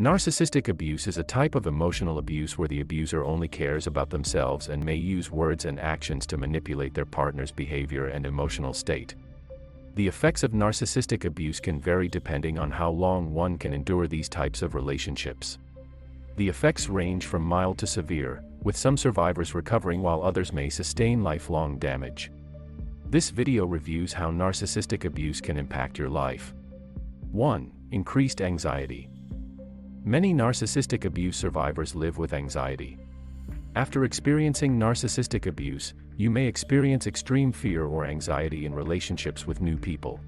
Narcissistic abuse is a type of emotional abuse where the abuser only cares about themselves and may use words and actions to manipulate their partner's behavior and emotional state. The effects of narcissistic abuse can vary depending on how long one can endure these types of relationships. The effects range from mild to severe, with some survivors recovering while others may sustain lifelong damage. This video reviews how narcissistic abuse can impact your life. 1. Increased anxiety. Many narcissistic abuse survivors live with anxiety. After experiencing narcissistic abuse, you may experience extreme fear or anxiety in relationships with new people.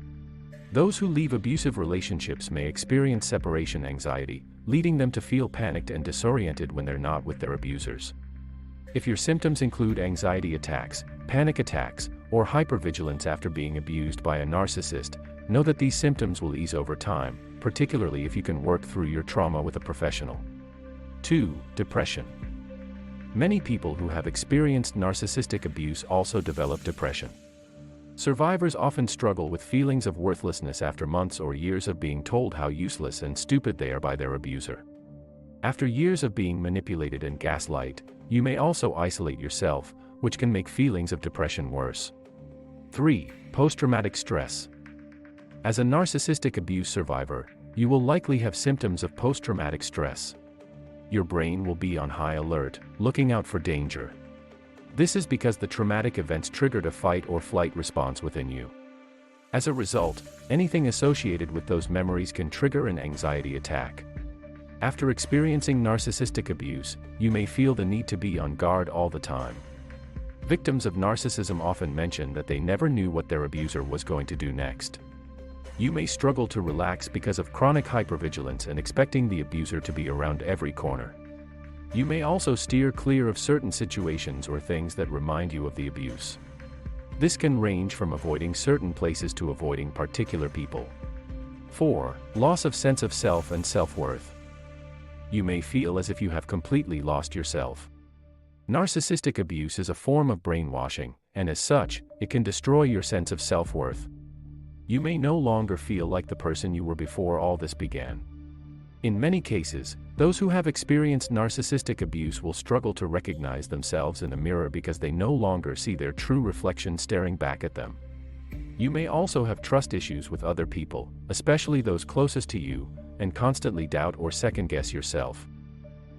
Those who leave abusive relationships may experience separation anxiety, leading them to feel panicked and disoriented when they're not with their abusers. If your symptoms include anxiety attacks, panic attacks, or hypervigilance after being abused by a narcissist, know that these symptoms will ease over time, particularly if you can work through your trauma with a professional. 2. Depression. Many people who have experienced narcissistic abuse also develop depression. Survivors often struggle with feelings of worthlessness after months or years of being told how useless and stupid they are by their abuser. After years of being manipulated and gaslight, you may also isolate yourself, which can make feelings of depression worse. 3. Post-traumatic stress. As a narcissistic abuse survivor, you will likely have symptoms of post-traumatic stress. Your brain will be on high alert, looking out for danger. This is because the traumatic events triggered a fight or flight response within you. As a result, anything associated with those memories can trigger an anxiety attack. After experiencing narcissistic abuse, you may feel the need to be on guard all the time. Victims of narcissism often mention that they never knew what their abuser was going to do next. You may struggle to relax because of chronic hypervigilance and expecting the abuser to be around every corner. You may also steer clear of certain situations or things that remind you of the abuse. This can range from avoiding certain places to avoiding particular people. 4. Loss of sense of self and self-worth. You may feel as if you have completely lost yourself. Narcissistic abuse is a form of brainwashing, and as such, it can destroy your sense of self-worth. You may no longer feel like the person you were before all this began. In many cases, those who have experienced narcissistic abuse will struggle to recognize themselves in the mirror because they no longer see their true reflection staring back at them. You may also have trust issues with other people, especially those closest to you, and constantly doubt or second-guess yourself.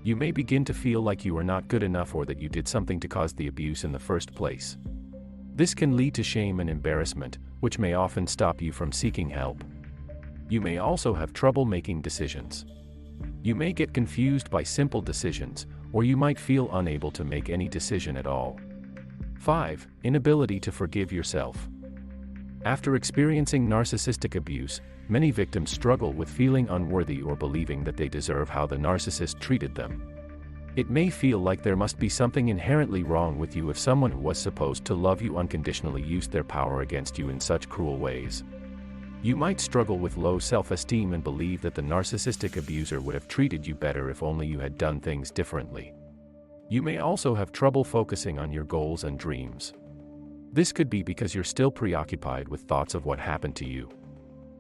You may begin to feel like you are not good enough or that you did something to cause the abuse in the first place. This can lead to shame and embarrassment, which may often stop you from seeking help. You may also have trouble making decisions. You may get confused by simple decisions, or you might feel unable to make any decision at all. 5. Inability to forgive yourself. After experiencing narcissistic abuse, many victims struggle with feeling unworthy or believing that they deserve how the narcissist treated them. It may feel like there must be something inherently wrong with you if someone who was supposed to love you unconditionally used their power against you in such cruel ways. You might struggle with low self-esteem and believe that the narcissistic abuser would have treated you better if only you had done things differently. You may also have trouble focusing on your goals and dreams. This could be because you're still preoccupied with thoughts of what happened to you.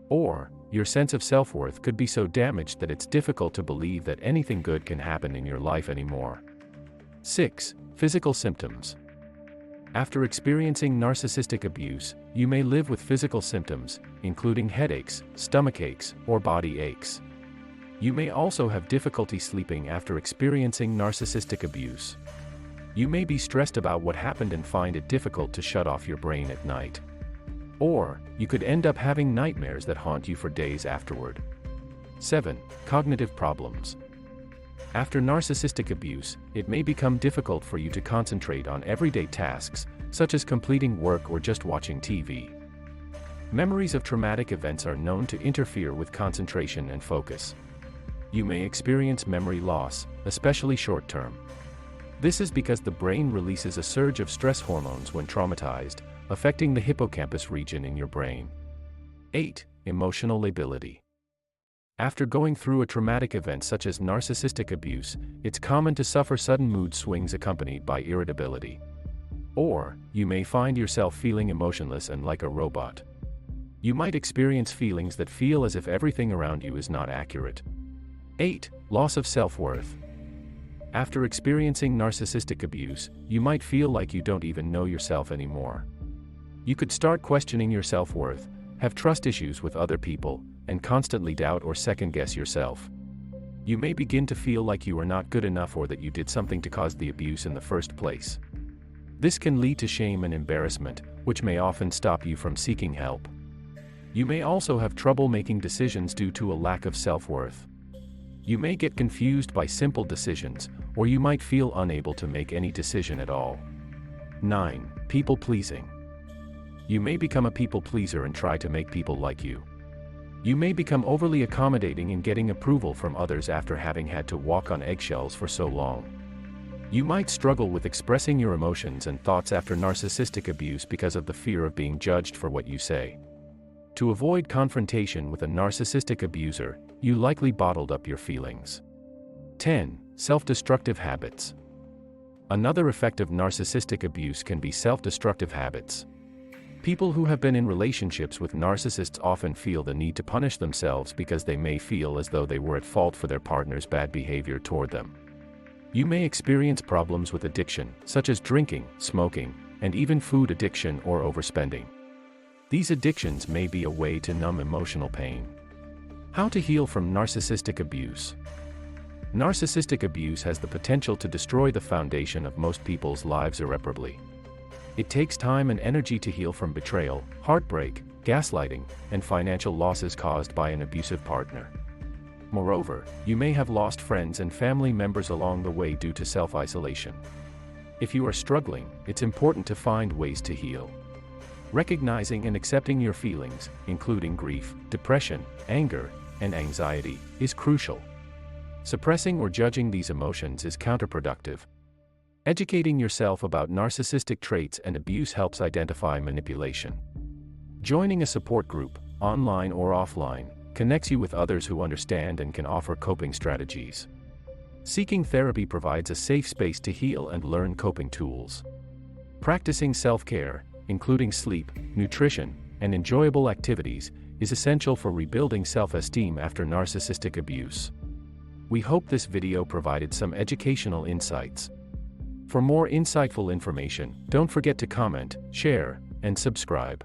Or, your sense of self-worth could be so damaged that it's difficult to believe that anything good can happen in your life anymore. 6. Physical symptoms. After experiencing narcissistic abuse, you may live with physical symptoms, including headaches, stomachaches, or body aches. You may also have difficulty sleeping after experiencing narcissistic abuse. You may be stressed about what happened and find it difficult to shut off your brain at night. Or, you could end up having nightmares that haunt you for days afterward. 7. Cognitive problems. After narcissistic abuse, it may become difficult for you to concentrate on everyday tasks, such as completing work or just watching TV. Memories of traumatic events are known to interfere with concentration and focus. You may experience memory loss, especially short-term. This is because the brain releases a surge of stress hormones when traumatized, affecting the hippocampus region in your brain. 8. Emotional lability. After going through a traumatic event such as narcissistic abuse, it's common to suffer sudden mood swings accompanied by irritability. Or, you may find yourself feeling emotionless and like a robot. You might experience feelings that feel as if everything around you is not accurate. 8. Loss of self-worth. After experiencing narcissistic abuse, you might feel like you don't even know yourself anymore. You could start questioning your self-worth, have trust issues with other people, and constantly doubt or second-guess yourself. You may begin to feel like you are not good enough or that you did something to cause the abuse in the first place. This can lead to shame and embarrassment, which may often stop you from seeking help. You may also have trouble making decisions due to a lack of self-worth. You may get confused by simple decisions, or you might feel unable to make any decision at all. 9. People-pleasing. You may become a people-pleaser and try to make people like you. You may become overly accommodating in getting approval from others after having had to walk on eggshells for so long. You might struggle with expressing your emotions and thoughts after narcissistic abuse because of the fear of being judged for what you say. To avoid confrontation with a narcissistic abuser, you likely bottled up your feelings. 10. Self-destructive habits. Another effect of narcissistic abuse can be self-destructive habits. People who have been in relationships with narcissists often feel the need to punish themselves because they may feel as though they were at fault for their partner's bad behavior toward them. You may experience problems with addiction, such as drinking, smoking, and even food addiction or overspending. These addictions may be a way to numb emotional pain. How to heal from narcissistic abuse. Narcissistic abuse has the potential to destroy the foundation of most people's lives irreparably. It takes time and energy to heal from betrayal, heartbreak, gaslighting, and financial losses caused by an abusive partner. Moreover, you may have lost friends and family members along the way due to self-isolation. If you are struggling, it's important to find ways to heal. Recognizing and accepting your feelings, including grief, depression, anger, and anxiety, is crucial. Suppressing or judging these emotions is counterproductive. Educating yourself about narcissistic traits and abuse helps identify manipulation. Joining a support group, online or offline, connects you with others who understand and can offer coping strategies. Seeking therapy provides a safe space to heal and learn coping tools. Practicing self-care, including sleep, nutrition, and enjoyable activities, is essential for rebuilding self-esteem after narcissistic abuse. We hope this video provided some educational insights. For more insightful information, don't forget to comment, share, and subscribe.